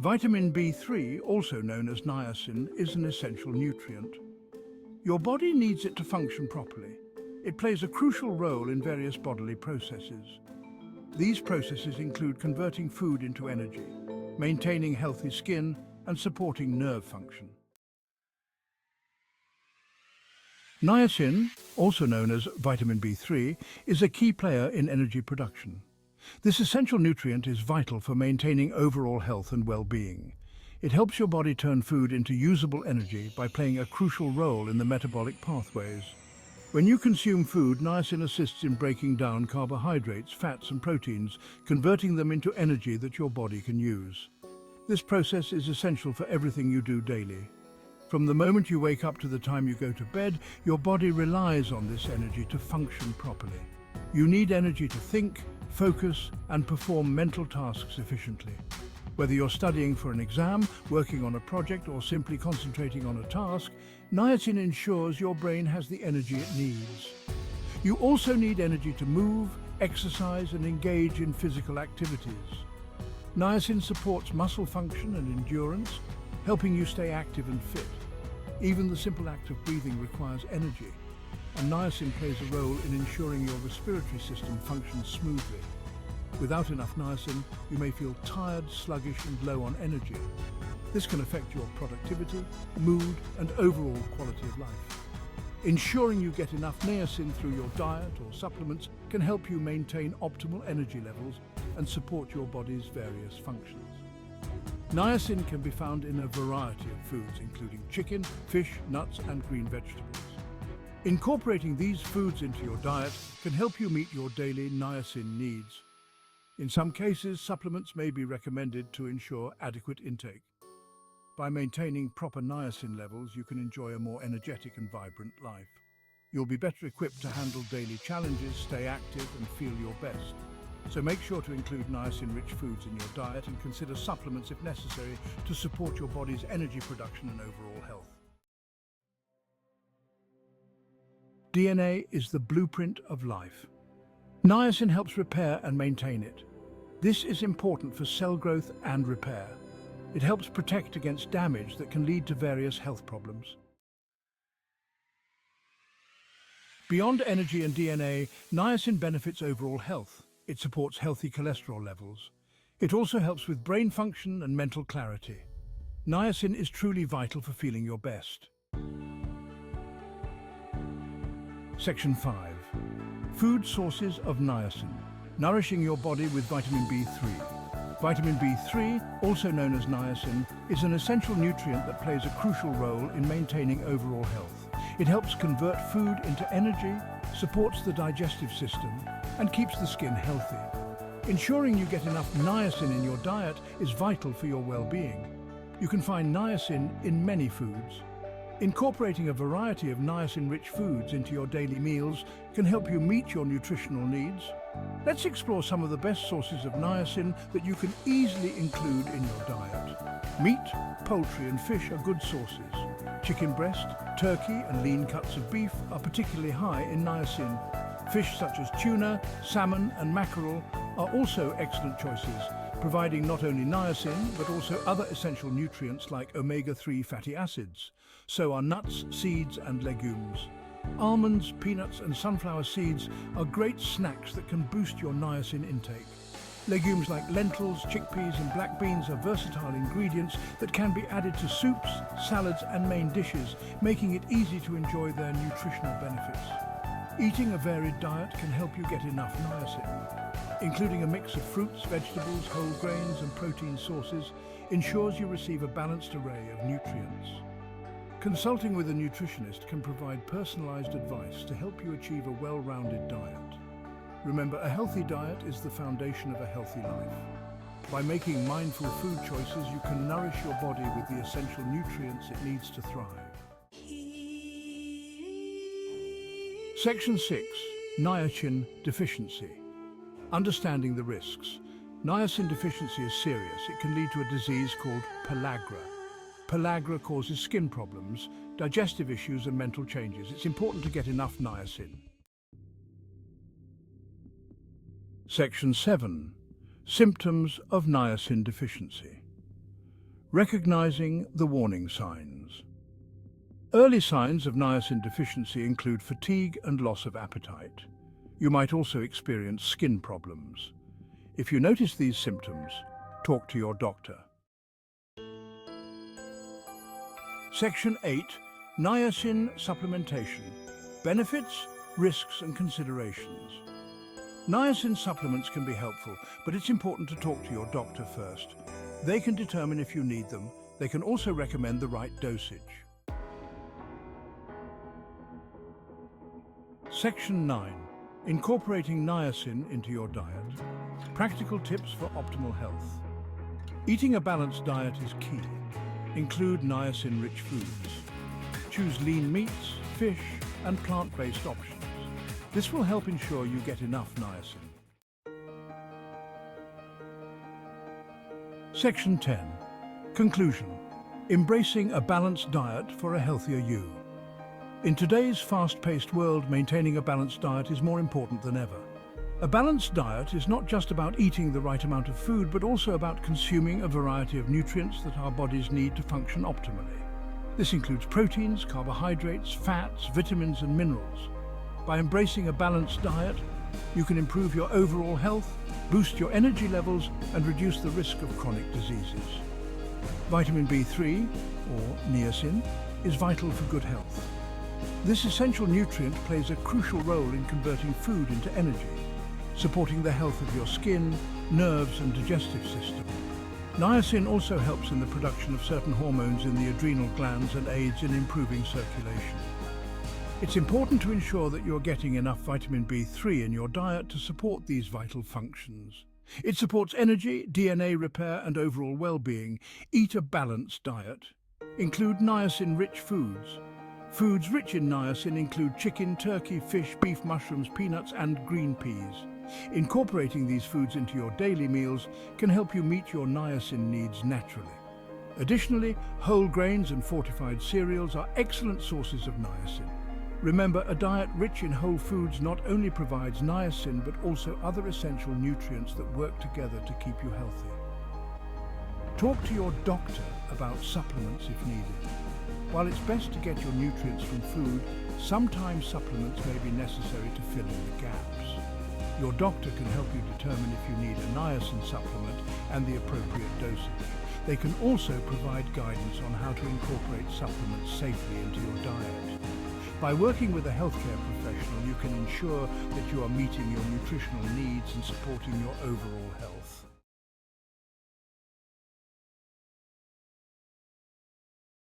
Vitamin B3, also known as niacin, is an essential nutrient. Your body needs it to function properly. It plays a crucial role in various bodily processes. These processes include converting food into energy, maintaining healthy skin, and supporting nerve function. Niacin, also known as vitamin B3, is a key player in energy production. This essential nutrient is vital for maintaining overall health and well-being. It helps your body turn food into usable energy by playing a crucial role in the metabolic pathways. When you consume food, niacin assists in breaking down carbohydrates, fats and proteins, converting them into energy that your body can use. This process is essential for everything you do daily. From the moment you wake up to the time you go to bed, your body relies on this energy to function properly. You need energy to think, focus, and perform mental tasks efficiently. Whether you're studying for an exam, working on a project, or simply concentrating on a task, niacin ensures your brain has the energy it needs. You also need energy to move, exercise, and engage in physical activities. Niacin supports muscle function and endurance, helping you stay active and fit. Even the simple act of breathing requires energy, and niacin plays a role in ensuring your respiratory system functions smoothly. Without enough niacin, you may feel tired, sluggish, and low on energy. This can affect your productivity, mood, and overall quality of life. Ensuring you get enough niacin through your diet or supplements can help you maintain optimal energy levels and support your body's various functions. Niacin can be found in a variety of foods, including chicken, fish, nuts, and green vegetables. Incorporating these foods into your diet can help you meet your daily niacin needs. In some cases, supplements may be recommended to ensure adequate intake. By maintaining proper niacin levels, you can enjoy a more energetic and vibrant life. You'll be better equipped to handle daily challenges, stay active, and feel your best. So make sure to include niacin-rich foods in your diet and consider supplements if necessary to support your body's energy production and overall health. DNA is the blueprint of life. Niacin helps repair and maintain it. This is important for cell growth and repair. It helps protect against damage that can lead to various health problems. Beyond energy and DNA, niacin benefits overall health. It supports healthy cholesterol levels. It also helps with brain function and mental clarity. Niacin is truly vital for feeling your best. Section 5. Food sources of niacin. Nourishing your body with vitamin B3. Vitamin B3, also known as niacin, is an essential nutrient that plays a crucial role in maintaining overall health. It helps convert food into energy, supports the digestive system, and keeps the skin healthy. Ensuring you get enough niacin in your diet is vital for your well-being. You can find niacin in many foods. Incorporating a variety of niacin-rich foods into your daily meals can help you meet your nutritional needs. Let's explore some of the best sources of niacin that you can easily include in your diet. Meat, poultry, and fish are good sources. Chicken breast, turkey, and lean cuts of beef are particularly high in niacin. Fish such as tuna, salmon, and mackerel are also excellent choices, providing not only niacin but also other essential nutrients like omega-3 fatty acids. So are nuts, seeds, and legumes. Almonds, peanuts, and sunflower seeds are great snacks that can boost your niacin intake. Legumes like lentils, chickpeas, and black beans are versatile ingredients that can be added to soups, salads, and main dishes, making it easy to enjoy their nutritional benefits. Eating a varied diet can help you get enough niacin. Including a mix of fruits, vegetables, whole grains, and protein sources ensures you receive a balanced array of nutrients. Consulting with a nutritionist can provide personalized advice to help you achieve a well-rounded diet. Remember, a healthy diet is the foundation of a healthy life. By making mindful food choices, you can nourish your body with the essential nutrients it needs to thrive. Section 6. Niacin Deficiency. Understanding the risks. Niacin deficiency is serious. It can lead to a disease called pellagra. Pellagra causes skin problems, digestive issues, and mental changes. It's important to get enough niacin. Section 7. Symptoms of niacin deficiency. Recognizing the warning signs. Early signs of niacin deficiency include fatigue and loss of appetite. You might also experience skin problems. If you notice these symptoms, talk to your doctor. Section 8. Niacin supplementation. Benefits, risks and considerations. Niacin supplements can be helpful, but it's important to talk to your doctor first. They can determine if you need them. They can also recommend the right dosage. Section 9. Incorporating niacin into your diet. Practical tips for optimal health. Eating a balanced diet is key. Include niacin-rich foods. Choose lean meats, fish, and plant-based options. This will help ensure you get enough niacin. Section 10. Conclusion. Embracing a balanced diet for a healthier you. In today's fast-paced world, maintaining a balanced diet is more important than ever. A balanced diet is not just about eating the right amount of food, but also about consuming a variety of nutrients that our bodies need to function optimally. This includes proteins, carbohydrates, fats, vitamins, and minerals. By embracing a balanced diet, you can improve your overall health, boost your energy levels, and reduce the risk of chronic diseases. Vitamin B3, or niacin, is vital for good health. This essential nutrient plays a crucial role in converting food into energy, supporting the health of your skin, nerves, and digestive system. Niacin also helps in the production of certain hormones in the adrenal glands and aids in improving circulation. It's important to ensure that you're getting enough vitamin B3 in your diet to support these vital functions. It supports energy, DNA repair, and overall well-being. Eat a balanced diet. Include niacin-rich foods. Foods rich in niacin include chicken, turkey, fish, beef, mushrooms, peanuts, and green peas. Incorporating these foods into your daily meals can help you meet your niacin needs naturally. Additionally, whole grains and fortified cereals are excellent sources of niacin. Remember, a diet rich in whole foods not only provides niacin, but also other essential nutrients that work together to keep you healthy. Talk to your doctor about supplements if needed. While it's best to get your nutrients from food, sometimes supplements may be necessary to fill in the gaps. Your doctor can help you determine if you need a niacin supplement and the appropriate dosage. They can also provide guidance on how to incorporate supplements safely into your diet. By working with a healthcare professional, you can ensure that you are meeting your nutritional needs and supporting your overall health.